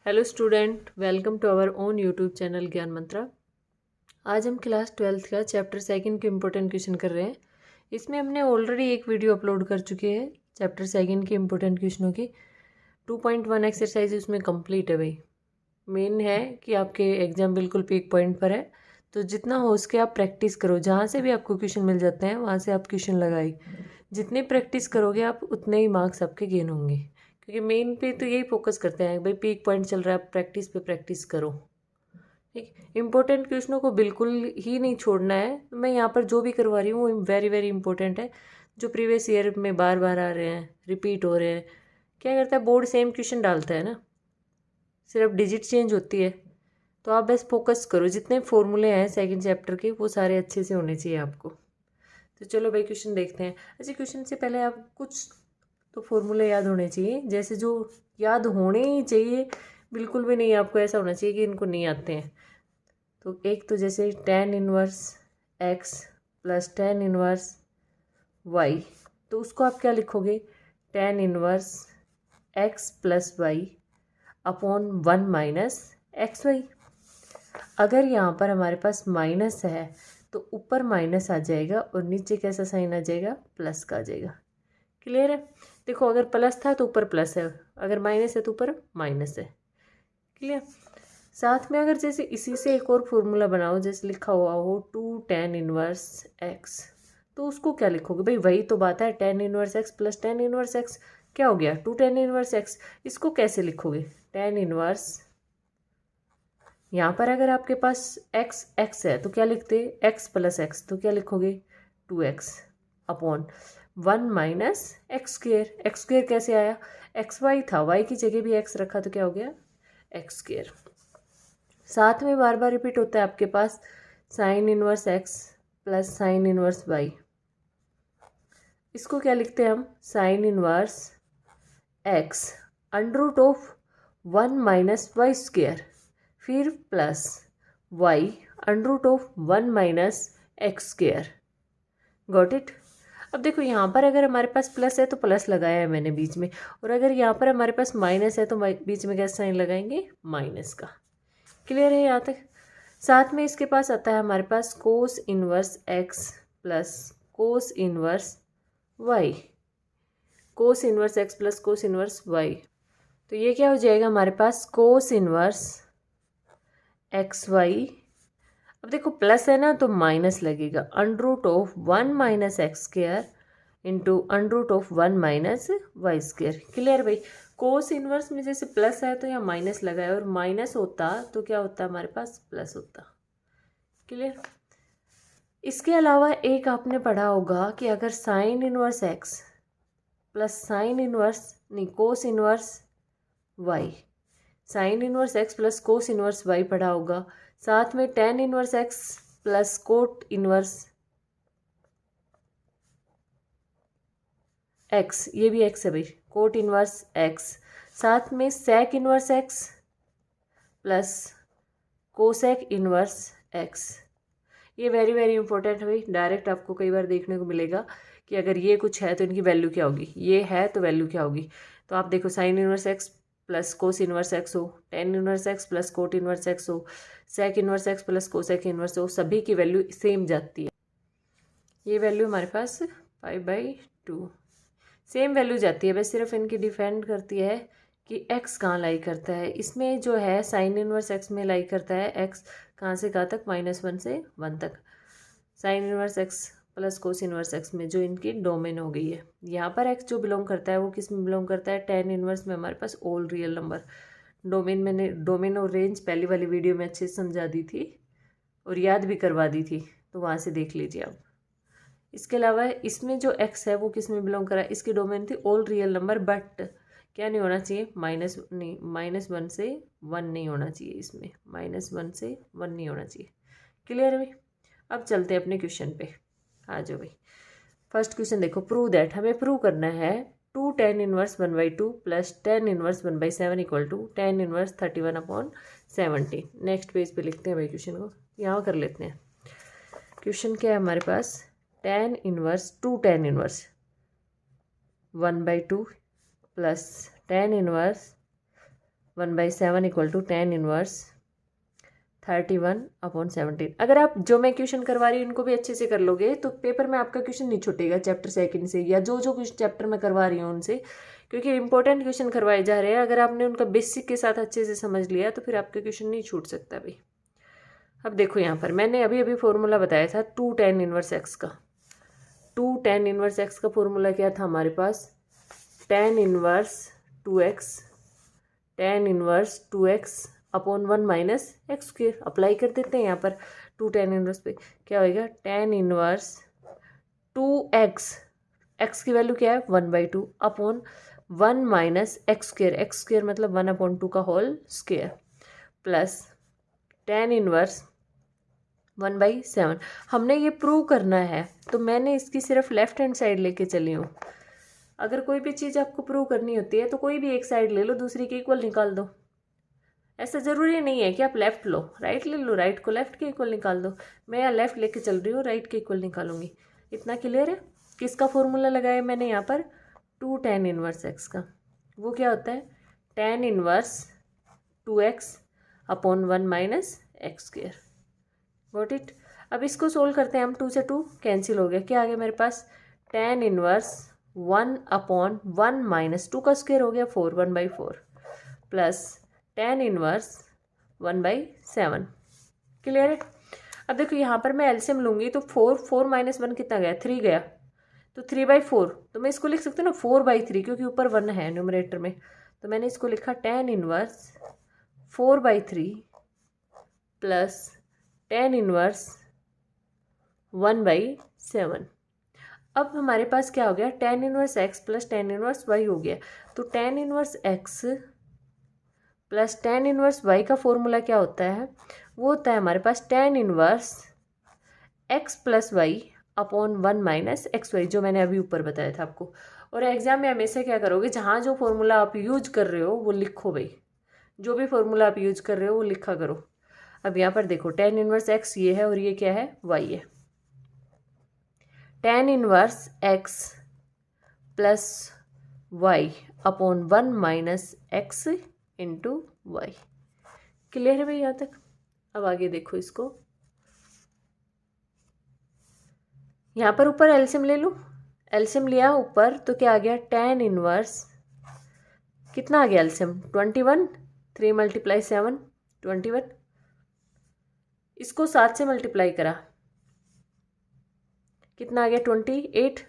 Hello student, welcome to our own YouTube channel Gyan Mantra. आज हम class 12th का chapter second के इम्पोर्टेंट क्वेश्चन कर रहे हैं। इसमें हमने ऑलरेडी एक वीडियो अपलोड कर चुके हैं चैप्टर सेकंड के इम्पोर्टेंट क्वेश्चनों की। 2.1 एक्सरसाइज उसमें कंप्लीट है भाई। मेन है कि आपके एग्जाम बिल्कुल पीक पॉइंट पर है, तो जितना हो सके आप प्रैक्टिस करो। जहाँ से भी आपको क्वेश्चन मिल जाते हैं वहाँ से आप क्वेश्चन लगाई। जितनी प्रैक्टिस करोगे आप उतने ही मार्क्स आपके गेन होंगे, क्योंकि मेन पे तो यही फोकस करते हैं भाई, पीक पॉइंट चल रहा है, प्रैक्टिस पे प्रैक्टिस करो। ठीक, इंपॉर्टेंट क्वेश्चनों को बिल्कुल ही नहीं छोड़ना है। मैं यहाँ पर जो भी करवा रही हूँ वो वेरी वेरी इंपॉर्टेंट है, जो प्रीवियस ईयर में बार बार आ रहे हैं, रिपीट हो रहे हैं। क्या करता है, बोर्ड सेम क्वेश्चन डालता है ना, सिर्फ डिजिट चेंज होती है। तो आप बस फोकस करो, जितने फॉर्मूले हैं सेकंड चैप्टर के वो सारे अच्छे से होने चाहिए आपको। तो चलो भाई क्वेश्चन देखते हैं। अच्छा, क्वेश्चन से पहले आप कुछ तो फॉर्मूले याद होने चाहिए, जैसे जो याद होने ही चाहिए, बिल्कुल भी नहीं आपको ऐसा होना चाहिए कि इनको नहीं आते हैं। तो एक तो जैसे tan inverse x plus tan inverse y, तो उसको आप क्या लिखोगे, tan inverse x plus Y upon 1 minus X Y. अगर यहाँ पर हमारे पास माइनस है तो ऊपर माइनस आ जाएगा और नीचे कैसा साइन आ जाएगा, प्लस का आ जाएगा। क्लियर है। देखो, अगर प्लस था तो ऊपर प्लस है, अगर माइनस है तो ऊपर माइनस है। क्लियर। साथ में अगर जैसे इसी से एक और फॉर्मूला बनाओ, जैसे लिखा हुआ हो 2 tan इनवर्स x, तो उसको क्या लिखोगे भाई, वही तो बात है, tan inverse x plus tan inverse x क्या हो गया, 2 tan इनवर्स x। इसको कैसे लिखोगे, tan इनवर्स, यहाँ पर अगर आपके पास x है तो क्या लिखते, x प्लस एक्स, तो क्या लिखोगे 2x upon 1 minus x square. X square कैसे आया, एक्स वाई था, वाई की जगह भी x रखा तो क्या हो गया, एक्स स्क्वेयर। साथ में बार बार रिपीट होता है आपके पास sine inverse x plus sine inverse y। इसको क्या लिखते हैं हम, sine inverse x under root of 1 minus Y square, फिर plus y under root of 1 minus x square. Got it. अब देखो, यहाँ पर अगर हमारे पास प्लस है तो प्लस लगाया है मैंने बीच में, और अगर यहाँ पर हमारे पास माइनस है तो बीच में कैसा साइन लगाएंगे, माइनस का। क्लियर है यहाँ तक। साथ में इसके पास आता है हमारे पास cos inverse x plus cos inverse y, cos inverse x plus cos inverse y. तो ये क्या हो जाएगा हमारे पास, कोस इनवर्स एक्स वाई। अब देखो प्लस है ना तो माइनस लगेगा, under root of 1 minus x square into under root of 1 minus Y square. Clear भाई। कोस इनवर्स में जैसे प्लस है तो यहाँ माइनस लगा है, और माइनस होता तो क्या होता हमारे पास, प्लस होता। क्लियर। इसके अलावा एक आपने पढ़ा होगा कि अगर sine inverse x plus sine inverse नहीं cos inverse y, sine inverse x plus cos inverse y पढ़ा होगा। साथ में tan inverse x plus cot inverse x, ये भी एक्स है भाई, कोट इनवर्स एक्स। साथ में sec inverse x plus cosec inverse x. ये वेरी वेरी इंपॉर्टेंट है भाई, डायरेक्ट आपको कई बार देखने को मिलेगा कि अगर ये कुछ है तो इनकी वैल्यू क्या होगी, ये है तो वैल्यू क्या होगी। तो आप देखो, sine inverse x plus cos inverse x हो, tan inverse x plus cot inverse x हो, sec inverse x plus cosec inverse हो, सभी की वैल्यू सेम जाती है। ये वैल्यू हमारे पास 5/2 सेम वैल्यू जाती है, बस सिर्फ इनकी डिपेंड करती है कि एक्स कहाँ लाई करता है। इसमें जो है साइन इनवर्स एक्स में लाई करता है एक्स कहाँ से कहाँ तक, -1 से 1 तक। Sign inverse x plus cos inverse x में जो इनकी डोमेन हो गई है, यहाँ पर एक्स जो बिलोंग करता है वो किस में बिलोंग करता है, tan इनवर्स में हमारे पास ऑल रियल नंबर। डोमेन मैंने डोमेन और रेंज पहली वाली वीडियो में अच्छे से समझा दी थी और याद भी करवा दी थी, तो वहाँ से देख लीजिए आप। इसके अलावा इसमें जो एक्स है वो किस में बिलोंग करा है, इसकी डोमेन थी ऑल रियल नंबर, बट क्या नहीं होना चाहिए, -1 से 1 नहीं होना चाहिए, इसमें -1 से 1 नहीं होना चाहिए। क्लियर है भाई। अब चलते हैं अपने क्वेश्चन पे, आ जाओ भाई। फर्स्ट क्वेश्चन देखो, प्रूव दैट, हमें प्रूव करना है 2 tan inverse 1/2 plus tan inverse 1/7 equal to tan inverse 31/70। Next page पे लिखते हैं भाई क्वेश्चन को, यहाँ कर लेते हैं। क्वेश्चन क्या है हमारे पास, tan inverse 2 tan inverse 1/2 plus tan inverse 1/7 equal to tan inverse 31/17। अगर आप जो मैं क्वेश्चन करवा रही हूँ इनको भी अच्छे से कर लोगे तो पेपर में आपका क्वेश्चन नहीं छूटेगा चैप्टर सेकंड से, या जो जो कुछ चैप्टर में करवा रही हूँ उनसे, क्योंकि इंपॉर्टेंट क्वेश्चन करवाए जा रहे हैं। अगर आपने उनका बेसिक के साथ अच्छे से समझ लिया तो फिर आपका क्वेश्चन नहीं छूट सकता भाई। अब देखो यहाँ पर मैंने अभी अभी फॉर्मूला बताया था 2 tan इनवर्स एक्स का। 2 tan इनवर्स एक्स का फॉर्मूला क्या था हमारे पास, tan inverse 2x, tan inverse 2x upon 1 minus x square. Apply कर देते हैं यहाँ पर 2 tan इनवर्स पे, क्या होएगा tan इनवर्स 2x, x की वैल्यू क्या है 1/2 upon 1 minus x square, X square मतलब 1/2 का whole square, plus tan inverse 1/7। हमने ये प्रूव करना है तो मैंने इसकी सिर्फ लेफ्ट हैंड साइड लेके चली हूँ। अगर कोई भी चीज़ आपको प्रूव करनी होती है तो कोई भी एक साइड ले लो, दूसरी के इक्वल निकाल दो। ऐसा ज़रूरी नहीं है कि आप लेफ़्ट लो, राइट ले लो, राइट को लेफ़्ट के इक्वल निकाल दो। मैं यहाँ लेफ़्ट लेके चल रही हूँ, राइट के इक्वल निकालूंगी। इतना क्लियर है। किसका फॉर्मूला लगाया मैंने यहाँ पर 2 tan इनवर्स एक्स का। वो क्या होता है tan inverse 2x upon 1 minus x square. Got it. अब इसको सोल्व करते हैं हम, 2 से 2 कैंसिल हो गया, क्या आ गया मेरे पास tan इनवर्स 1 अपॉन 1 माइनस 2 का स्क्वेयर हो गया 4, 1/4 प्लस tan इनवर्स 1/7। क्लियर है। अब देखो यहाँ पर मैं एलसीएम लूँगी तो 4 माइनस 1 कितना गया 3 गया, तो 3/4, तो मैं इसको लिख सकती हूँ ना 4/3, क्योंकि ऊपर 1 है न्यूमरेटर में, तो मैंने इसको लिखा tan inverse 4/3 plus tan inverse 1/7। अब हमारे पास क्या हो गया tan inverse x plus tan inverse y हो गया, तो tan inverse x plus tan inverse y का फॉर्मूला क्या होता है, वो होता है हमारे पास tan inverse x plus Y upon 1 minus X Y, जो मैंने अभी ऊपर बताया था आपको। और एग्जाम में हमेशा क्या करोगे, जहाँ जो फॉर्मूला आप यूज कर रहे हो वो लिखो भाई, जो भी फॉर्मूला आप यूज कर रहे हो वो लिखा करो। अब यहाँ पर देखो tan इनवर्स x ये है और ये क्या है y है। tan inverse x plus Y upon 1 minus X into Y. Clear है भाई यहाँ तक। अब आगे देखो इसको, यहाँ पर ऊपर एलसीएम ले लो, एलसीएम लिया ऊपर तो क्या आ गया tan इनवर्स, कितना आ गया एलसीएम 21, 3 × 7 21, इसको 7 से मल्टीप्लाई करा कितना आ गया 28,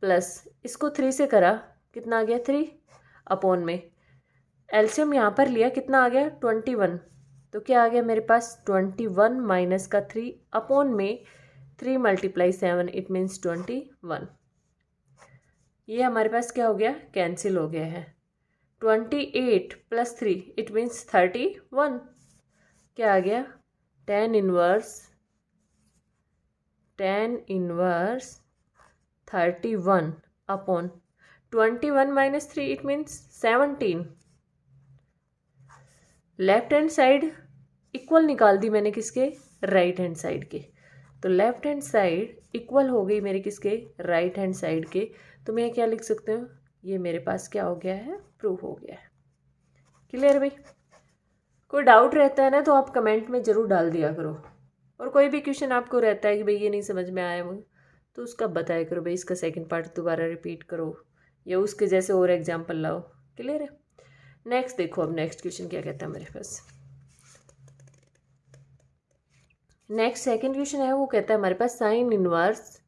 प्लस इसको 3 से करा कितना आ गया 3 अपॉन में एलसीएम यहाँ पर लिया कितना आ गया 21, तो क्या आ गया मेरे पास 21 माइनस का 3 अपॉन में 3 × 7 इट मीन्स 21। ये हमारे पास क्या हो गया कैंसिल हो गया है। 28 प्लस 3 इट मीन्स 31। क्या आ गया tan inverse 31 upon 21 minus 3 it means 17। Left hand side equal निकाल दी मैंने किसके राइट हैंड साइड के, तो लेफ्ट हैंड साइड इक्वल हो गई मेरे किसके राइट हैंड साइड के, तो मैं क्या लिख सकती हूँ ये मेरे पास क्या हो गया है प्रूव हो गया है। क्लियर भाई। कोई डाउट रहता है ना तो आप कमेंट में ज़रूर डाल दिया करो, और कोई भी क्वेश्चन आपको रहता है कि भाई ये नहीं समझ में आया मुझे तो उसका बताया करो भाई, इसका सेकंड पार्ट दोबारा रिपीट करो या उसके जैसे और एग्जाम्पल लाओ। क्लियर है। नेक्स्ट देखो, अब नेक्स्ट क्वेश्चन क्या कहता है मेरे पास। नेक्स्ट सेकंड क्वेश्चन है वो कहता है हमारे पास sine inverse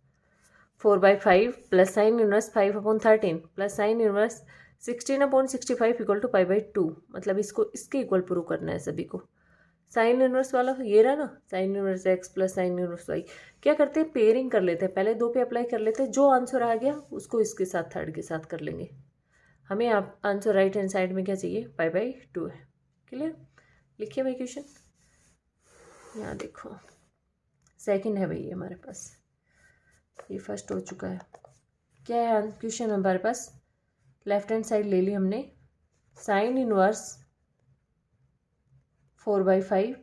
4/5 plus sine inverse 5/13 plus sine inverse 16/65 equal to π/2, मतलब इसको इसके इक्वल प्रूव करना है सभी को। साइन इनवर्स वाला ये रहा ना, sign inverse x plus sine inverse y। क्या करते हैं पेयरिंग कर लेते हैं, पहले 2 पे अप्लाई कर लेते हैं, जो आंसर आ गया उसको इसके साथ थर्ड के साथ कर लेंगे। हमें आप आंसर राइट हैंड साइड में क्या चाहिए π/2 है। क्लियर। लिखिए भाई क्वेश्चन, यहाँ देखो सेकंड है भाई ये हमारे पास, ये फर्स्ट हो चुका है। क्या है क्वेश्चन हमारे पास, लेफ्ट हैंड साइड ले ली हमने, sign inverse 4/5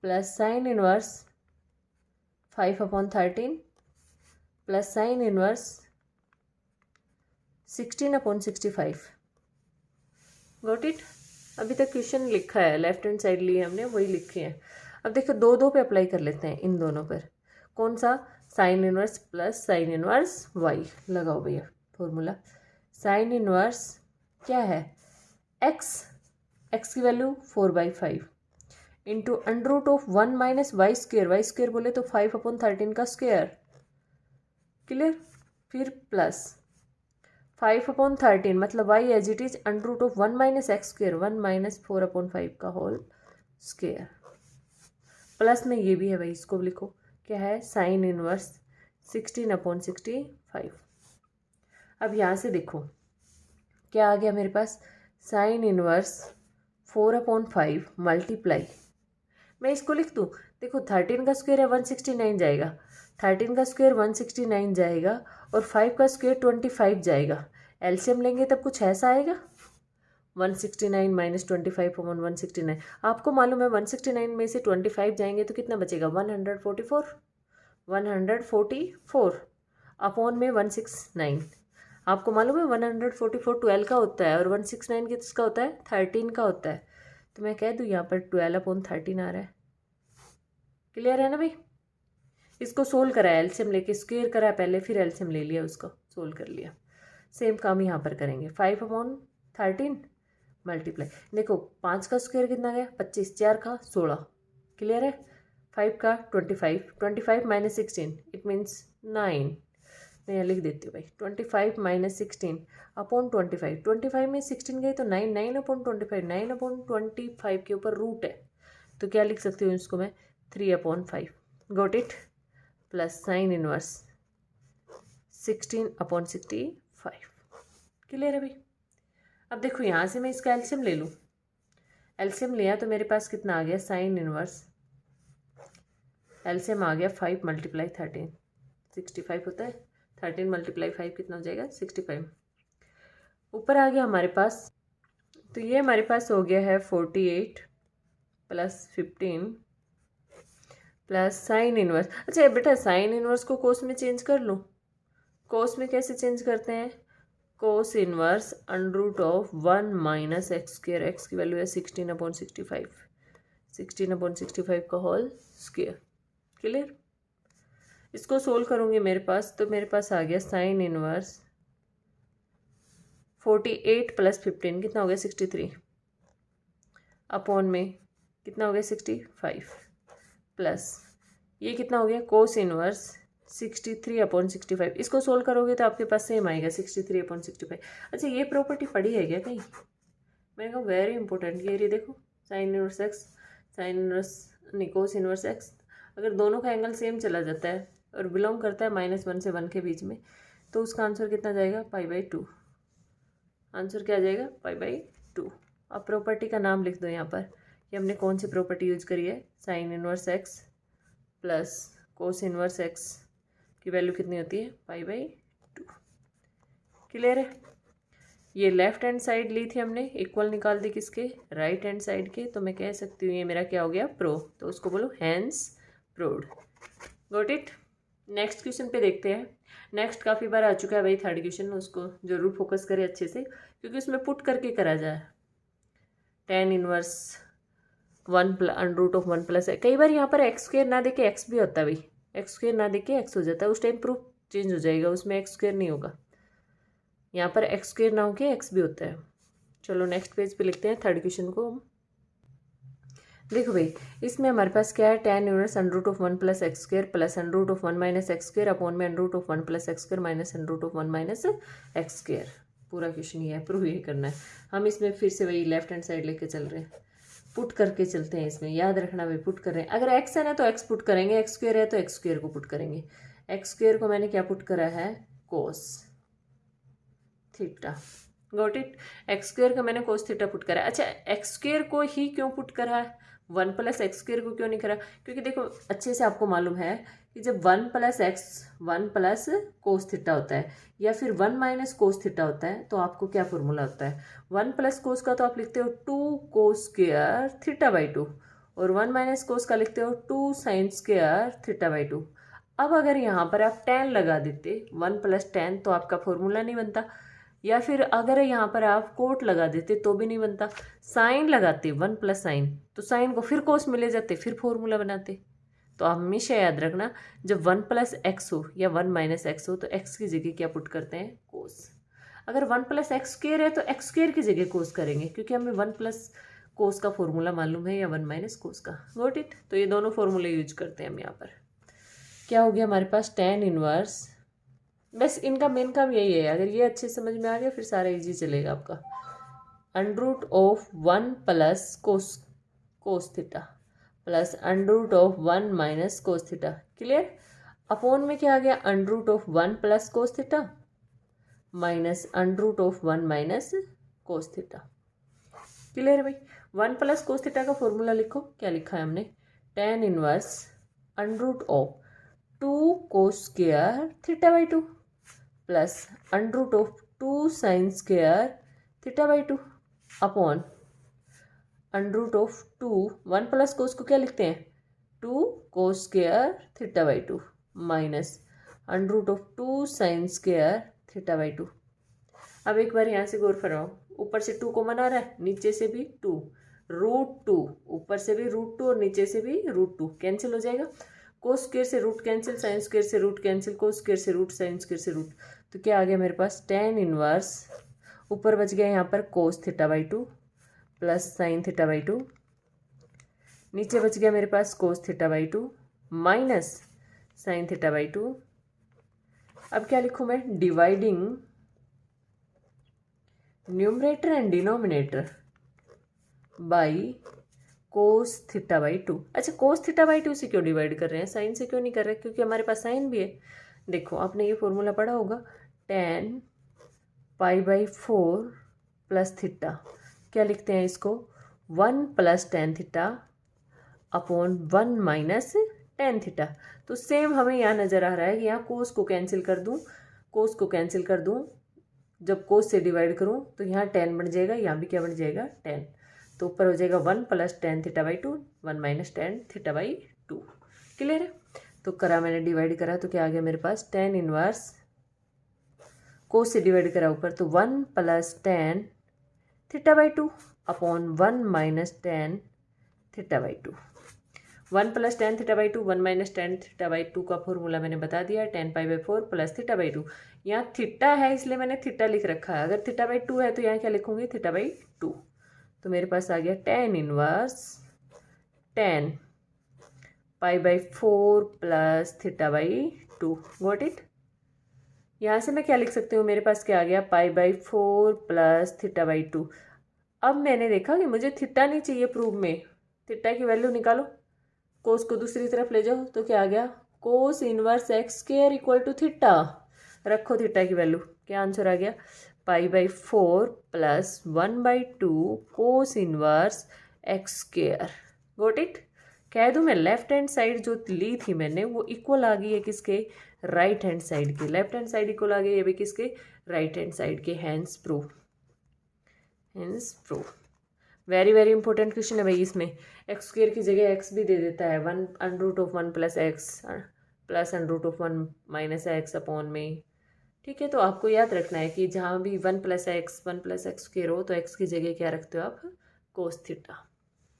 plus sine inverse 5/13 plus sine inverse 16/65। Got it. अभी तक क्वेश्चन लिखा है, लेफ्ट हैंड साइड लिए हमने वही लिखे हैं। अब देखो दो दो पे अप्लाई कर लेते हैं, इन दोनों पर। कौन सा? Sine inverse plus sine inverse Y. लगाओ भैया फॉर्मूला। साइन इनवर्स क्या है? एक्स, एक्स की value 4/5 into under root of 1 minus Y square. Y square बोले तो 5/13 का स्क्वेयर। क्लियर? फिर प्लस 5/13 मतलब Y as it is under root of 1 minus x square, 1 minus 4/5 का होल स्क्वेयर। प्लस में ये भी है भाई, इसको लिखो। क्या है? Sign inverse 16/65। अब यहाँ से देखो क्या आ गया मेरे पास? साइन इनवर्स 4/5 मल्टीप्लाई, मैं इसको लिख दूँ। देखो 13 का स्क्वायर है 169 जाएगा, 13 का स्क्वायर 169 जाएगा और 5 का स्क्वायर 25 जाएगा। एलसीएम लेंगे तब कुछ ऐसा आएगा, 169 माइनस 25/169। आपको मालूम है 169 में से 25 जाएंगे तो कितना बचेगा? 144, 144 अपॉन में 169। आपको मालूम है 144 12 का होता है और 169 किसका होता है? 13 का होता है। तो मैं कह दूँ यहाँ पर 12/13 आ रहा है। क्लियर है ना भाई? इसको सोल्व करा है, एलसीएम लेके स्क्वायर करा है पहले, फिर एलसीएम ले लिया, उसको सोल्व कर लिया। सेम काम यहाँ पर करेंगे। 5/13 मल्टीप्लाई, देखो 5 का स्क्वायर कितना गया? 25, 4 का 16। क्लियर है? 5 का 25, 25 माइनस 16 इट मीन्स 9। मैं यहाँ लिख देती हूँ भाई, 25 माइनस 16 अपॉन 25। 25 में 16 गए तो 9, 9/25, 9/25 के ऊपर रूट है तो क्या लिख सकती हूँ इसको मैं? 3/5। Got it? Plus sine inverse 16/65। Clear है भाई? अब देखो यहाँ से मैं इसका एलसीएम ले लूँ। एलसीएम लिया तो मेरे पास कितना आ गया? साइन इनवर्स एलसीएम आ गया 5 मल्टीप्लाई 13, 65 होता है। 13 मल्टीप्लाई 5 कितना हो जाएगा? 65। ऊपर आ गया हमारे पास, तो ये हमारे पास हो गया है 48 प्लस 15 प्लस साइन इनवर्स। अच्छा बेटा साइन इनवर्स को कोस में चेंज कर लूँ। कोस में कैसे चेंज करते हैं? Cos inverse under root of 1 minus x square. X की वैल्यू है 16/65, 16/65 का होल स्क्वेयर। क्लियर? इसको सोल्व करूँगी मेरे पास, तो मेरे पास आ गया साइन इनवर्स 48 प्लस 15 कितना हो गया? 63 अपॉन में कितना हो गया? 65 प्लस ये कितना हो गया? Cos inverse 63/65। इसको सोल्व करोगे तो आपके पास सेम आएगा 63/65। अच्छा ये प्रॉपर्टी पढ़ी है क्या कहीं? मैंने कहा वेरी इंपॉर्टेंट। ये देखो sine inverse x, sign inverse नहीं कोस इनवर्स एक्स, अगर दोनों का एंगल सेम चला जाता है और बिलोंग करता है -1 से 1 के बीच में, तो उसका आंसर कितना जाएगा? π/2। आंसर क्या आ जाएगा? π/2। अब प्रॉपर्टी का नाम लिख दो यहाँ पर कि हमने कौन सी प्रॉपर्टी यूज करी है। Sign inverse x plus cos inverse x की वैल्यू कितनी होती है? π/2। क्लियर है? ये लेफ्ट हैंड साइड ली थी हमने, इक्वल निकाल दी किसके? राइट हैंड साइड के। तो मैं कह सकती हूँ ये मेरा क्या हो गया? प्रो। तो उसको बोलो हैंस प्रोड। Got it? नेक्स्ट क्वेश्चन पे देखते हैं। नेक्स्ट काफ़ी बार आ चुका है भाई थर्ड क्वेश्चन, उसको जरूर फोकस करें अच्छे से क्योंकि उसमें पुट करके करा जाए। tan inverse 1 under root of 1 plus है। कई बार यहाँ पर एक्स स्क्वेयर ना देके एक्स भी होता है भाई, एक्स स्क्वेयर ना देके एक्स हो जाता है, उस टाइम प्रूफ चेंज हो जाएगा, उसमें एक्स स्क्वेयर नहीं होगा। यहाँ पर एक्स स्क्वेयर ना होके एक्स भी होता है। चलो नेक्स्ट पेज पे लिखते हैं थर्ड क्वेश्चन को। देखो भाई इसमें हमारे पास क्या है? tan inverse under root of 1 plus x square plus under root of 1 minus x square upon में under root of 1 plus x square minus under root of 1 minus x square. पूरा क्वेश्चन ये है, प्रूव ये करना है। हम इसमें फिर से वही लेफ्ट हैंड साइड लेके चल रहे हैं, पुट करके चलते हैं। इसमें याद रखना भाई पुट कर रहे हैं। अगर एक्स है ना तो एक्स पुट करेंगे, एक्स स्क्वेयर है तो एक्स स्क्वेयर को पुट करेंगे। एक्स स्क्वेयर को मैंने क्या पुट करा है? Cos theta. Got it? X square का मैंने कोस थीटा पुट करा है। अच्छा एक्स स्क्वेयर को ही क्यों पुट करा है? 1 प्लस एक्स स्क्वेयर को क्यों नहीं करा? क्योंकि देखो अच्छे से आपको मालूम है कि जब 1 plus x 1 plus cos theta होता है या फिर 1 माइनस कोस थीटा होता है तो आपको क्या फॉर्मूला होता है? 1 प्लस कोस का तो आप लिखते हो 2 कोस स्क्वेयर थीटा/2 और 1 माइनस कोस का लिखते हो 2 साइन स्क्वेयर थीटा/2। अब अगर यहाँ पर आप tan लगा देते 1 प्लस tan तो आपका फॉर्मूला नहीं बनता। या फिर अगर यहाँ पर आप कोट लगा देते तो भी नहीं बनता, साइन लगाते 1 प्लस साइन, तो साइन को फिर कोस में ले जाते, फिर फॉर्मूला बनाते। तो आप हमेशा याद रखना, जब 1 प्लस एक्स हो या 1 माइनस एक्स हो तो एक्स की जगह क्या पुट करते हैं, कोस। अगर 1 प्लस एक्स स्क्वेयर है तो एक्स स्क्वेयर की जगह कोस करेंगे, क्योंकि हमें 1 प्लस कोस का फॉर्मूला मालूम है या 1 माइनस कोस का। Got it. तो ये दोनों फॉर्मूले यूज करते हैं हम यहाँ पर। क्या हो गया हमारे पास, tan इनवर्स, बस इनका मेन काम यही है, अगर ये अच्छे समझ में आ गया फिर सारा इजी चलेगा आपका। Under root of 1 plus cos theta plus under root of 1 minus cos theta. Clear. Upon में क्या आ गया, under root of 1 plus cos theta minus under root of 1 minus cos theta. Clear है भाई। 1 प्लस कोस थीटा का formula लिखो, क्या लिखा है हमने, tan inverse under root of 2 cos square theta by 2 plus under root of 2 sine square theta by 2 upon under root of 2, 1 plus cos को क्या लिखते हैं, 2 cos square theta by 2 minus under root of 2 sine square theta by 2। अब एक बार यहाँ से गौर फरमाओ, ऊपर से 2 कॉमन आ रहा है, नीचे से भी 2, रूट 2, ऊपर से भी रूट 2 और नीचे से भी रूट 2, कैंसिल हो जाएगा। कोस स्क्वायर से रूट कैंसिल, साइन स्क्वायर से रूट कैंसिल, कोस स्क्वायर से रूट, साइन स्क्वायर से रूट, तो क्या आ गया मेरे पास, tan इनवर्स, ऊपर बच गया यहाँ पर cos theta by 2 plus sine theta by 2, नीचे बच गया मेरे पास cos theta by 2 minus sine theta by 2। अब क्या लिखूँ मैं, dividing numerator and denominator by cos theta by 2। अच्छा, कोस थीटा बाई 2 से क्यों डिवाइड कर रहे हैं, साइन से क्यों नहीं कर रहे, क्योंकि हमारे पास साइन भी है। देखो आपने ये फॉर्मूला पढ़ा होगा, tan pi by 4 plus theta, क्या लिखते हैं इसको, 1 plus tan theta upon 1 minus tan theta. तो सेम हमें यहाँ नज़र आ रहा है कि यहाँ कोस को कैंसिल कर दूँ, कोस को कैंसिल कर दूँ, जब कोस से डिवाइड करूँ तो यहाँ tan बन जाएगा, यहाँ भी क्या बन जाएगा, tan, तो ऊपर हो जाएगा 1 plus tan theta by 2, 1 minus tan theta by 2। Clear है। तो करा मैंने, डिवाइड करा तो क्या आ गया मेरे पास, tan इनवर्स, कोस से डिवाइड करा ऊपर तो 1 plus tan theta by 2 upon 1 minus tan theta by 2। 1 plus tan theta by 2, 1 minus tan theta by 2 का फॉर्मूला मैंने बता दिया, tan pi by 4 plus theta by 2। यहाँ थीटा है इसलिए मैंने थीटा लिख रखा है, अगर थीटा बाई 2 है तो यहाँ क्या लिखूंगी, थीटा बाई 2। तो मेरे पास आ गया tan inverse tan pi by 4 plus theta by 2। Got it. यहाँ से मैं क्या लिख सकती हूँ, मेरे पास क्या आ गया, pi by 4 plus theta by 2। अब मैंने देखा कि मुझे थीटा नहीं चाहिए प्रूफ में, थीटा की वैल्यू निकालो, कोस को दूसरी तरफ ले जाओ, तो क्या आ गया, cos inverse X square equal to theta, रखो थीटा की वैल्यू, क्या आंसर आ गया, pi by 4 plus 1 by 2 cos inverse X square. Got it. कह दूँ मैं, लेफ्ट हैंड साइड जो ली थी मैंने वो इक्वल आ गई है किसके, राइट हैंड साइड के, लेफ्ट हैंड साइड इक्वल आ गई है भी किसके, राइट हैंड साइड के। Hence proof, hence proof. Very very important question है भाई। इसमें एक्स स्क्वायर की जगह एक्स भी दे देता है, 1 under root of 1 plus X plus under root of 1 minus X upon में। ठीक है, तो आपको याद रखना है कि जहाँ भी 1 प्लस एक्स स्क्वायर हो तो एक्स की जगह क्या रखते हो आप, cos theta.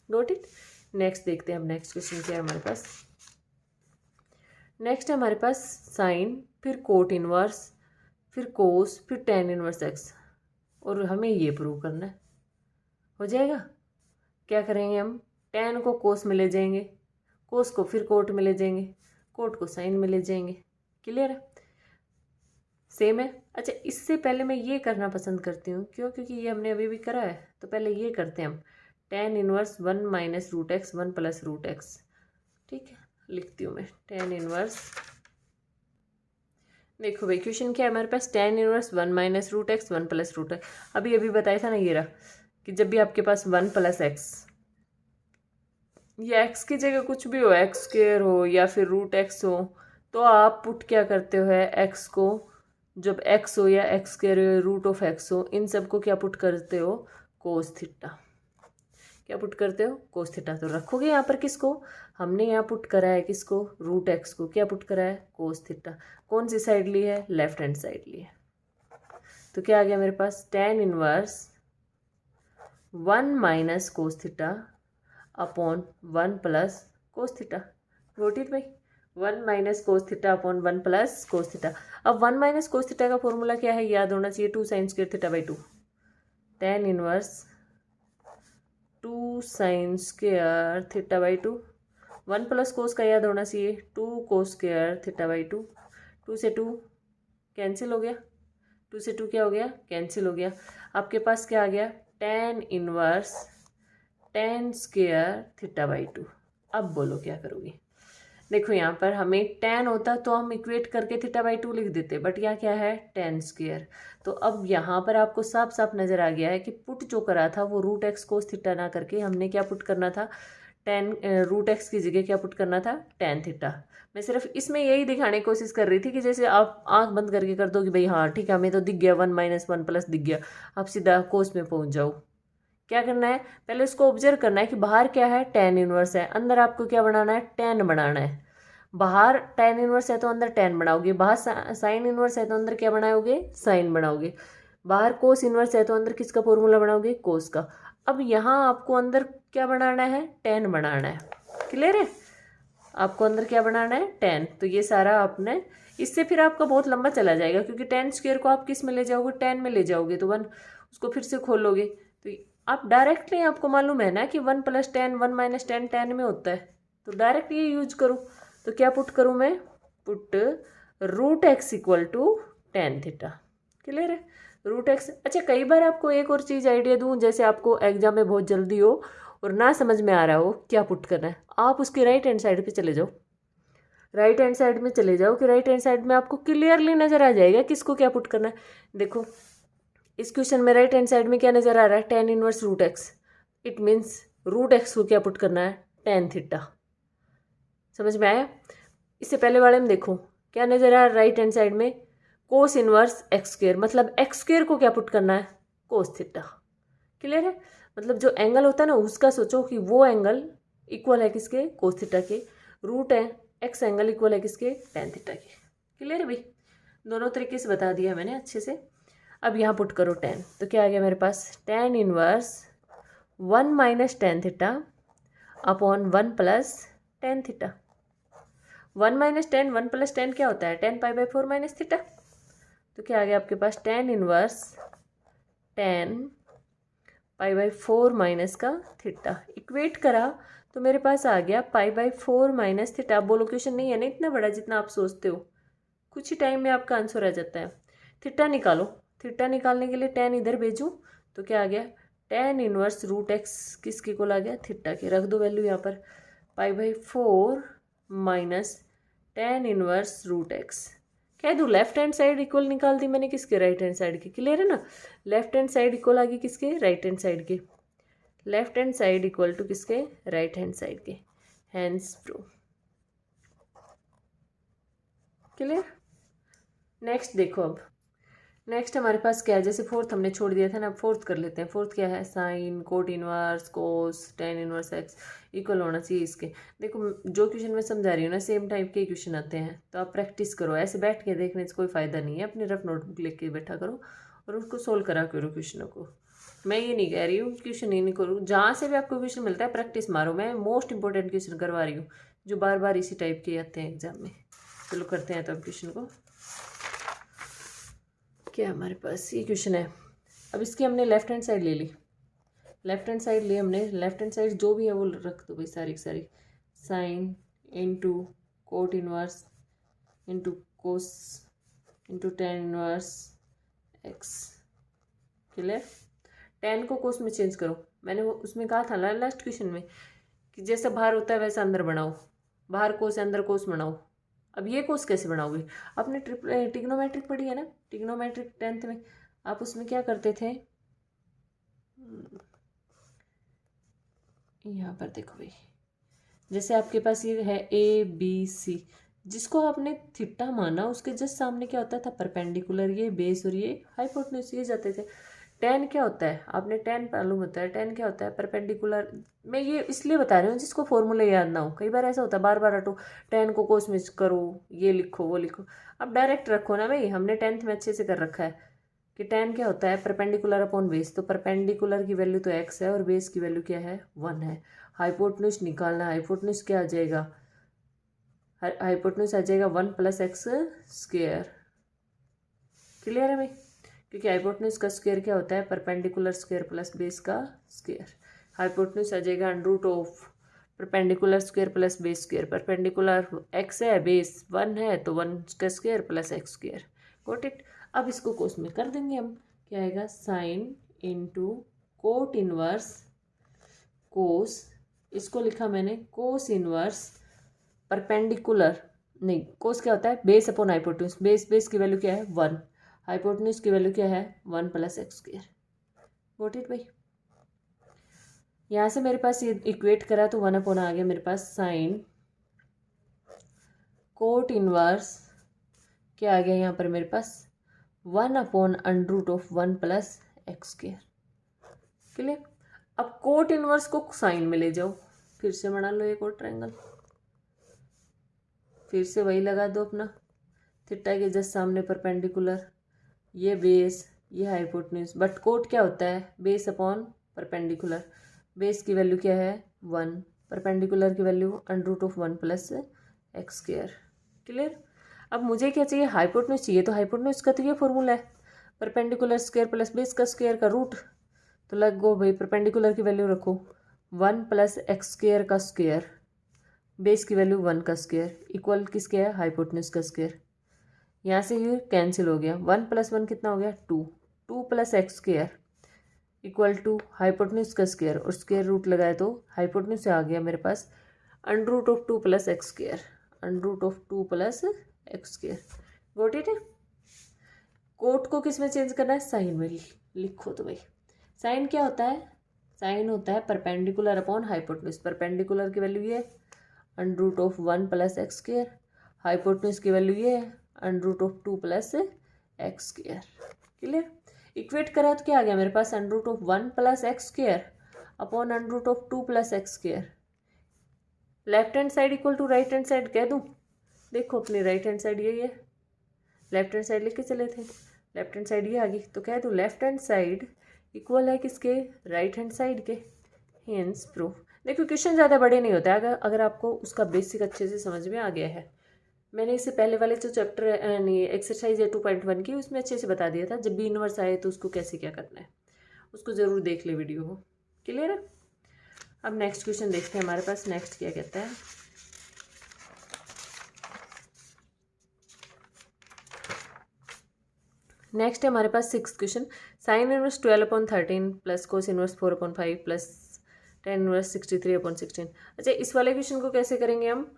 Got it. Next देखते हैं हम, नेक्स्ट क्वेश्चन क्या है हमारे पास। नेक्स्ट है हमारे पास साइन, फिर कोट इनवर्स, फिर कोस, फिर tan इनवर्स एक्स, और हमें ये प्रूव करना है। हो जाएगा। क्या करेंगे हम, tan को कोस में ले जाएंगे, कोस को फिर कोट में ले जाएंगे, कोट को साइन में ले जाएंगे। क्लियर है, सेम है। अच्छा, इससे पहले मैं ये करना पसंद करती हूँ, क्यों, क्योंकि ये हमने अभी भी करा है, तो पहले ये करते हैं हम, tan inverse 1 minus root X 1 plus root X. ठीक है, लिखती हूँ मैं tan इनवर्स। देखो भाई क्वेश्चन क्या है हमारे पास, tan inverse 1 minus root X 1 plus root X. अभी बताया था ना, ये रहा कि जब भी आपके पास 1 प्लस एक्स, या एक्स की जगह कुछ भी हो, एक्स स्क्वायर हो या फिर रूट एक्स हो, तो आप पुट क्या करते हो है, एक्स को, जब एक्स हो या एक्स स्क्वायर हो, रूट ऑफ एक्स हो, इन सबको क्या पुट करते हो, कोस थीटा। क्या पुट करते हो, कोस थीटा। तो रखोगे यहाँ पर किसको, हमने यहाँ पुट करा है किसको, रूट एक्स को, क्या पुट करा है, कोस थीटा। कौन सी साइड ली है, लेफ्ट हैंड साइड ली है। तो क्या आ गया मेरे पास, tan inverse 1 minus cos theta upon 1 plus cos theta. Got it भाई, 1 minus cos theta upon 1 plus cos theta. अब 1 माइनस कोस थीटा का फॉर्मूला क्या है, याद होना चाहिए, 2 sine square theta by 2। tan inverse 2 sine square theta by 2। 1 plus कोस का याद होना चाहिए, 2 कोस स्क्वायर थीटा बाई 2। 2 से 2 कैंसिल हो गया, 2 से 2 क्या हो गया, कैंसिल हो गया। आपके पास क्या आ गया, tan inverse tan square theta by 2। अब बोलो क्या करोगे। देखो यहाँ पर हमें tan होता तो हम इक्वेट करके थीटा बाई 2 लिख देते, बट यहाँ क्या है, tan स्क्वायर। तो अब यहाँ पर आपको साफ साफ नजर आ गया है कि पुट जो करा था वो रूट एक्स कोस थीटा ना करके हमने क्या पुट करना था, रूट एक्स की जगह क्या पुट करना था, tan थीटा। मैं सिर्फ इसमें यही दिखाने की कोशिश कर रही थी कि जैसे आप आंख बंद करके कर दो कि भाई हाँ ठीक है हमें तो दिख गया 1 माइनस 1 प्लस दिख गया, आप सीधा कोस में पहुंच जाओ। क्या करना है, पहले उसको ऑब्जर्व करना है कि बाहर क्या है, tan इनवर्स है, अंदर आपको क्या बनाना है, tan बनाना है। बाहर tan इनवर्स है तो अंदर tan बनाओगे, बाहर साइन इनवर्स है तो अंदर क्या बनाओगे, साइन बनाओगे। बाहर कोस इनवर्स है तो अंदर किसका फॉर्मूला बनाओगे, कोस का। अब यहाँ आपको अंदर क्या बनाना है, tan बनाना है। क्लियर है, आपको अंदर क्या बनाना है, tan। तो ये सारा आपने, इससे फिर आपका बहुत लंबा चला जाएगा क्योंकि tan स्क्वायर को आप किस में ले जाओगे, tan में ले जाओगे तो 1 उसको फिर से खोलोगे तो आप डायरेक्टली, आपको मालूम है ना कि 1 प्लस tan 1 माइनस tan में होता है, तो डायरेक्ट ये यूज करूँ। तो क्या पुट करूँ मैं, put root X equal to tan theta. Clear है, रूट एक्स। अच्छा कई बार आपको एक और चीज़ आइडिया दूँ, जैसे आपको एग्जाम में बहुत जल्दी हो और ना समझ में आ रहा हो क्या पुट करना है, आप उसके राइट हैंड साइड पे चले जाओ, राइट हैंड साइड में चले जाओ कि राइट हैंड साइड में आपको क्लियरली नजर आ जाएगा किसको क्या पुट करना है। देखो इस क्वेश्चन में राइट हैंड साइड में क्या नजर आ रहा है, tan inverse root X. It means root X को क्या पुट करना है, tan थीटा। समझ में आया। इससे पहले वाले में देखो क्या नजर आ रहा है, राइट हैंड साइड में कोस इनवर्स एक्स स्क्वायर, मतलब एक्स स्क्वायर को क्या पुट करना है, कोस थीटा। क्लियर है, मतलब जो एंगल होता है ना उसका सोचो कि वो एंगल इक्वल है किसके, कोस थीटा के। रूट है एक्स एंगल इक्वल है किसके, tan थीटा के। क्लियर है भाई, दोनों तरीके से बता दिया मैंने अच्छे से। अब यहाँ पुट करो tan, तो क्या आ गया मेरे पास, tan inverse 1 minus tan theta upon 1 plus tan theta. 1 minus tan 1 plus tan क्या होता है, tan pi by 4 minus theta. तो क्या आ गया आपके पास, tan inverse tan pi by 4 minus का थीटा। इक्वेट करा तो मेरे पास आ गया पाई बाई 4 माइनस थीटा। बोलो क्वेश्चन नहीं है ना इतना बड़ा जितना आप सोचते हो, कुछ ही टाइम में आपका आंसर आ जाता है। थीटा निकालो, थीटा निकालने के लिए tan इधर भेजूँ तो क्या आ गया, tan इनवर्स रूट एक्स किसके को आ गया, थीटा के। रख दो वैल्यू यहाँ पर, pi by 4 minus tan inverse root X. कह दूँ लेफ्ट हैंड साइड इक्वल निकाल दी मैंने किसके, राइट हैंड साइड के। क्लियर है ना, लेफ्ट हैंड साइड इक्वल आ गई किसके, राइट हैंड साइड के। Left hand side equal to किसके, राइट हैंड साइड के। Hence prove. क्लियर। नेक्स्ट देखो, अब नेक्स्ट हमारे पास क्या है, जैसे फोर्थ हमने छोड़ दिया था ना, अब फोर्थ कर लेते हैं। फोर्थ क्या है, sine cot inverse cos tan inverse X equal होना चाहिए इसके। देखो जो क्वेश्चन मैं समझा रही हूँ ना सेम टाइप के क्वेश्चन आते हैं, तो आप प्रैक्टिस करो। ऐसे बैठ के देखने से कोई फ़ायदा नहीं है, अपनी रफ नोटबुक लेके बैठा करो और उसको सोल्व करा करो क्वेश्चनों को। मैं ये नहीं कह रही हूँ क्वेश्चन ही नहीं करूँ, जहाँ से भी आपको क्वेश्चन मिलता है प्रैक्टिस मारो। मैं मोस्ट इंपॉर्टेंट क्वेश्चन करवा रही हूँ जो बार बार इसी टाइप के आते हैं एग्जाम में। चलो करते हैं तो अब क्वेश्चन को। क्या हमारे पास ये क्वेश्चन है, अब इसकी हमने लेफ्ट हैंड साइड ले ली, लेफ्ट हैंड साइड ली हमने। लेफ्ट हैंड साइड जो भी है वो रख दो भाई सारी की सारी। Sine into cot inverse into cos into tan inverse x. Clear. tan को कोस में चेंज करो, मैंने वो उसमें कहा था लास्ट क्वेश्चन में कि जैसा बाहर होता है वैसा अंदर बनाओ, बाहर कोस अंदर कोस बनाओ। अब ये कोस कैसे बनाओगे, आपने ट्रिग्नोमेट्रिक पढ़ी है ना, ट्रिग्नोमेट्रिक 10th में। आप उसमें क्या करते थे, यहाँ पर देखो भाई, जैसे आपके पास ये है ABC, जिसको आपने थीटा माना उसके जस्ट सामने क्या होता था, परपेंडिकुलर, ये बेस और ये हाइपोटेन्यूज, ये जाते थे। tan क्या होता है, आपने tan मालूम होता है, tan क्या होता है, परपेंडिकुलर। मैं ये इसलिए बता रही हूँ जिसको फॉर्मूला याद ना हो, कई बार ऐसा होता है बार बार हटो, tan को कोस में करो, ये लिखो वो लिखो। अब डायरेक्ट रखो ना भाई, हमने 10th में अच्छे से कर रखा है। कि tan क्या होता है, परपेंडिकुलर अपॉन बेस। तो परपेंडिकुलर की वैल्यू तो x है और बेस की वैल्यू क्या है, 1 है। हाइपोटेन्यूज निकालना, हाइपोटेन्यूज क्या आ जाएगा, हाइपोटेन्यूज आ जाएगा 1 + x स्क्वायर। क्लियर है भाई, क्योंकि हाइपोटेन्यूज का स्क्वायर क्या होता है, परपेंडिकुलर स्क्वायर प्लस बेस का स्क्वायर। हाइपोटेन्यूज आ जाएगा √of perpendicular square plus base square. Perpendicular x है, बेस 1 है, तो 1 का square plus x square. Got it. अब इसको कोस में कर देंगे हम, क्या आएगा, साइन इंटू कोट इनवर्स कोस, इसको लिखा मैंने कोस इनवर्स परपेंडिकुलर, नहीं कोस क्या होता है, बेस अपॉन हाइपोटेन्यूज। बेस की वैल्यू क्या है, 1, हाइपोटेन्यूज की वैल्यू क्या है, 1 + x स्क्वायर। गॉट इट भाई। यहाँ से मेरे पास ये इक्वेट करा तो 1 अपॉन आ गया मेरे पास साइन कोट इनवर्स, क्या आ गया यहाँ पर मेरे पास 1 upon √of 1 + x square. Clear. अब कोट इनवर्स को साइन में ले जाओ, फिर से बना लो एक और ट्रायंगल, फिर से वही लगा दो अपना थीटा के जस्ट सामने परपेंडिकुलर, ये बेस ये हाइपोटेन्यूज। बट कोट क्या होता है, बेस अपॉन परपेंडिकुलर। बेस की वैल्यू क्या है, 1, परपेंडिकुलर की value √of 1 + x square. Clear. अब मुझे क्या चाहिए, हाइपोटेन्यूज चाहिए। तो हाइपोटेन्यूज का तो ये फॉर्मूला है, परपेंडिकुलर स्क्वायर प्लस बेस का स्क्वायर का रूट। तो लग गो भाई, परपेंडिकुलर की वैल्यू रखो 1 + x स्क्वायर का स्क्वायर, बेस की वैल्यू 1 का स्क्वायर, इक्वल किसके है, हाइपोटेन्यूज का स्क्वायर। यहाँ से ये कैंसिल हो गया, 1 + 1 कितना हो गया, 2 + x square equal to hypotenuse का स्क्वायर, और स्क्वायर रूट लगाए तो हाइपोटेन्यूज से आ गया मेरे पास √ऑफ 2 + x स्क्वायर, √ऑफ 2 + x square. Got it. Cot को किस में चेंज करना है, साइन में। लिखो तो भाई, साइन क्या होता है, साइन होता है परपेंडिकुलर अपॉन हाइपोटेन्यूज। परपेंडिकुलर की वैल्यू ये है √ऑफ 1 + x स्क्वायर, हाइपोटेन्यूज की वैल्यू ये है √ऑफ 2 + x स्क्वायर। क्लियर। इक्वेट करा तो क्या आ गया मेरे पास, √ऑफ 1 + x स्क्वायर अपॉन √ऑफ 2 + x square. Left hand side equal to right hand side कह दूँ, देखो अपनी राइट हैंड साइड यही है, लेफ्ट हैंड साइड लेके चले थे, लेफ्ट हैंड साइड ये आ गई, तो कह दूँ लेफ्ट हैंड साइड इक्वल है किसके, राइट हैंड साइड के। Hence proof. देखो क्वेश्चन ज़्यादा बड़े नहीं होते, अगर आपको उसका बेसिक अच्छे से समझ में आ गया है। मैंने इससे पहले वाले जो चैप्टर नहीं एक्सरसाइज है 2.1 की, उसमें अच्छे से बता दिया था, जब भी इनवर्स आए तो उसको कैसे क्या करना है, उसको ज़रूर देख ले वीडियो को। क्लियर है। अब नेक्स्ट क्वेश्चन देखते हैं हमारे पास नेक्स्ट क्या कहता है। नेक्स्ट है हमारे पास 6th question, sine inverse 12/13 plus cos inverse 4/5 plus tan inverse 63/16। अच्छा, इस वाले क्वेश्चन को कैसे करेंगे हम,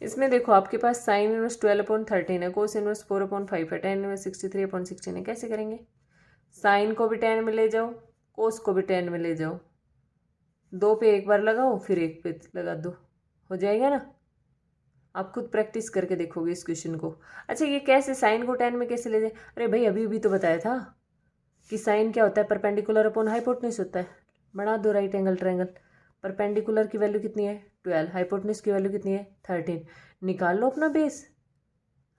इसमें देखो आपके पास साइन इनवर्स 12/13 है, कोस इनवर्स 4/5 है, tan इनवर्स 63/16 है। कैसे करेंगे, साइन को भी tan में ले जाओ, कोस को भी tan में ले जाओ, 2 पे एक बार लगाओ फिर 1 पे लगा दो, हो जाएगा ना। आप खुद प्रैक्टिस करके देखोगे इस क्वेश्चन को। अच्छा, ये कैसे, साइन को tan में कैसे ले जाए, अरे भाई अभी भी तो बताया था कि साइन क्या होता है, परपेंडिकुलर अपॉन हाइपोटेन्यूज होता है। बना दो राइट एंगल ट्रायंगल, परपेंडिकुलर की वैल्यू कितनी है 12, हाइपोटेन्यूज की वैल्यू कितनी है 13, निकाल लो अपना बेस।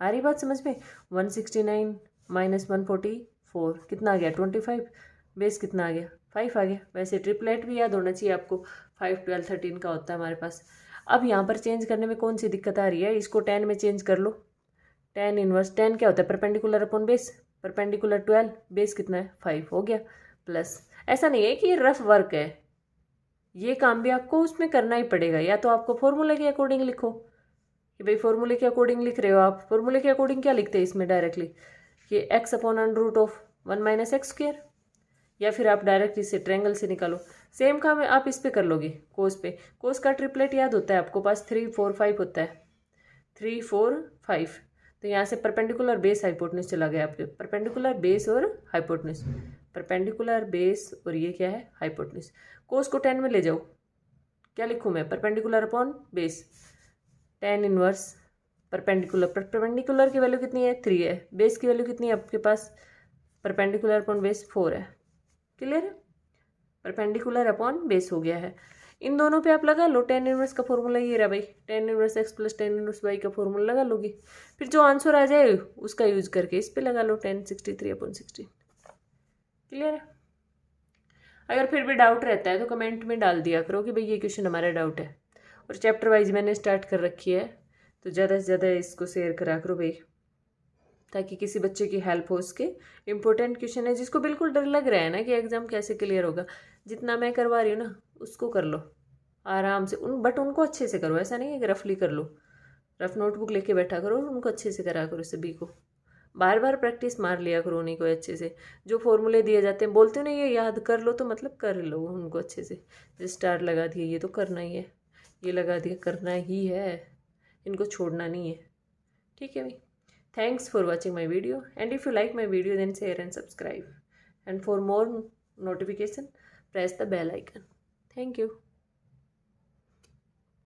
आ रही बात समझ में, 169 - 144 कितना आ गया 25, बेस कितना आ गया 5 आ गया। वैसे ट्रिपलेट भी याद होना चाहिए आपको, 5 12 13 का होता है हमारे पास। अब यहाँ पर चेंज करने में कौन सी दिक्कत आ रही है, इसको tan में चेंज कर लो, tan इनवर्स, tan क्या होता है perpendicular upon base, perpendicular 12, base कितना है 5 हो गया, प्लस। ऐसा नहीं है कि ये रफ वर्क है, ये काम भी आपको उसमें करना ही पड़ेगा। या तो आपको फॉर्मूले के अकॉर्डिंग लिखो कि भाई फॉर्मूले के अकॉर्डिंग लिख रहे हो आप, फॉर्मूले के अकॉर्डिंग क्या लिखते हैं इसमें डायरेक्टली कि x upon √of 1 - x square, या फिर आप डायरेक्ट इसे ट्रायंगल से निकालो। सेम काम है आप इस पे कर लोगे, कोस पे। कोस का ट्रिपलेट याद होता है आपको पास, 3 4 5 होता है, 3 4 5। तो यहाँ से परपेंडिकुलर बेस हाइपोटेन्यूज चला गया आपके, परपेंडिकुलर बेस और हाइपोटेन्यूज, परपेंडिकुलर बेस और ये क्या है हाइपोटेन्यूज। कोस को tan में ले जाओ, क्या लिखूँ मैं, perpendicular upon base, tan inverse perpendicular, perpendicular की वैल्यू कितनी है 3 है, बेस की वैल्यू कितनी है आपके पास, परपेंडिकुलर अपॉन बेस 4 है। क्लियर है, परपेंडिकुलर अपॉन बेस हो गया है। इन दोनों पे आप लगा लो। टेन इनवर्स का फॉर्मूला ये रहा भाई, tan inverse x plus tan inverse Y का फॉर्मूला लगा लोगे। फिर जो आंसर आ जाए उसका यूज करके इस पे लगा लो 1063/16। क्लियर है? अगर फिर भी डाउट रहता है तो कमेंट में डाल दिया करो कि भाई ये क्वेश्चन हमारा डाउट है। और चैप्टर वाइज मैंने स्टार्ट कर रखी है, तो ज़्यादा से ज़्यादा इसको शेयर करा करो भाई, ताकि किसी बच्चे की हेल्प हो। उसके इंपॉर्टेंट क्वेश्चन है, जिसको बिल्कुल डर लग रहा है ना कि एग्ज़ाम कैसे क्लियर होगा, जितना मैं करवा रही हूँ ना उसको कर लो आराम से। बट उनको अच्छे से करो, ऐसा नहीं है कि रफली कर लो। रफ नोटबुक लेके बैठा करो और उनको अच्छे से करा करो। सभी को बार बार प्रैक्टिस मार लिया करो उन्हीं को अच्छे से। जो फॉर्मूले दिए जाते हैं बोलते हो ना ये याद कर लो, तो मतलब कर लो उनको अच्छे से। जैसे स्टार लगा दिया, ये तो करना ही है, ये लगा दिया, करना ही है, इनको छोड़ना नहीं है। ठीक है भाई, thanks for watching my video, and if you like my video then share and subscribe, and for more notification press the bell icon. Thank you.